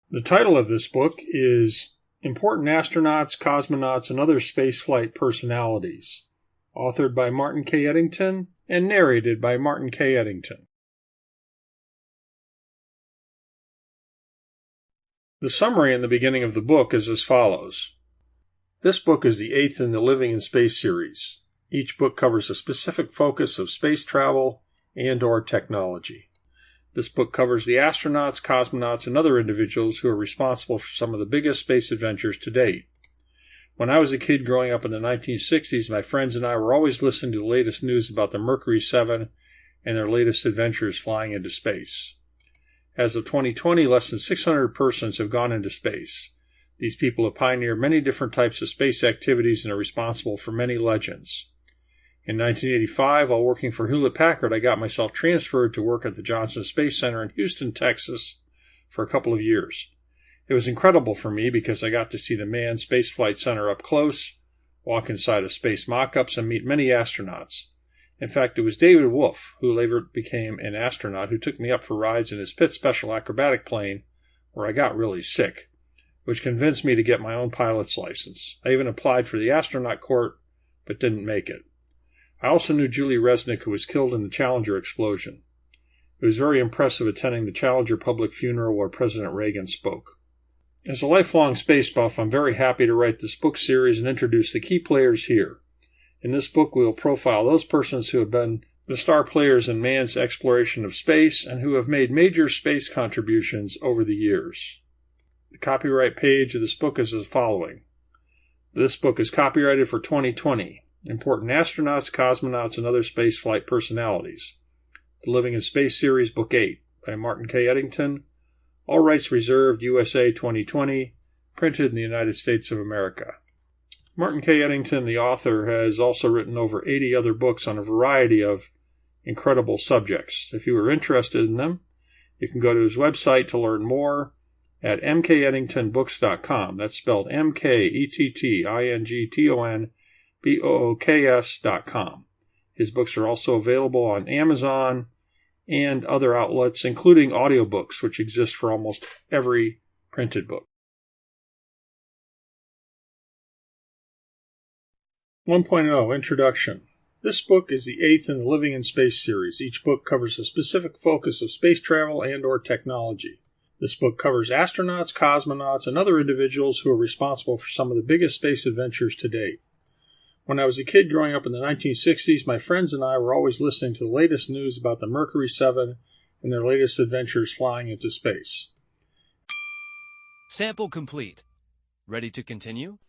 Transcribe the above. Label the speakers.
Speaker 1: The title of this book is Important Astronauts, Cosmonauts, and Other Spaceflight Personalities, authored by Martin K. Ettington and narrated by Martin K. Ettington. The summary in the beginning of the book is as follows. This book is the 8th in the Living in Space series. Each book covers a specific focus of space travel and/or technology. This book covers the astronauts, cosmonauts, and other individuals who are responsible for some of the biggest space adventures to date. When I was a kid growing up in the 1960s, my friends and I were always listening to the latest news about the Mercury 7 and their latest adventures flying into space. As of 2020, less than 600 persons have gone into space. These people have pioneered many different types of space activities and are responsible for many legends. In 1985, while working for Hewlett-Packard, I got myself transferred to work at the Johnson Space Center in Houston, Texas, for a couple of years. It was incredible for me because I got to see the manned Spaceflight Center up close, walk inside of space mock-ups, and meet many astronauts. In fact, it was David Wolf, who later became an astronaut, who took me up for rides in his Pitt Special Acrobatic plane, where I got really sick, which convinced me to get my own pilot's license. I even applied for the astronaut court, but didn't make it. I also knew Julie Resnick, who was killed in the Challenger explosion. It was very impressive attending the Challenger public funeral where President Reagan spoke. As a lifelong space buff, I'm very happy to write this book series and introduce the key players here. In this book, we will profile those persons who have been the star players in man's exploration of space and who have made major space contributions over the years. The copyright page of this book is as following. This book is copyrighted for 2020. Important Astronauts, Cosmonauts, and Other Spaceflight Personalities. The Living in Space Series, Book 8, by Martin K. Ettington. All rights reserved, USA 2020. Printed in the United States of America. Martin K. Ettington, the author, has also written over 80 other books on a variety of incredible subjects. If you are interested in them, you can go to his website to learn more at mkettingtonbooks.com. That's spelled mkettingtonbooks.com. His books are also available on Amazon and other outlets, including audiobooks, which exist for almost every printed book. 1.0 Introduction. This book is the 8th in the Living in Space series. Each book covers a specific focus of space travel and/or technology. This book covers astronauts, cosmonauts, and other individuals who are responsible for some of the biggest space adventures to date. When I was a kid growing up in the 1960s, my friends and I were always listening to the latest news about the Mercury 7 and their latest adventures flying into space.
Speaker 2: Sample complete. Ready to continue?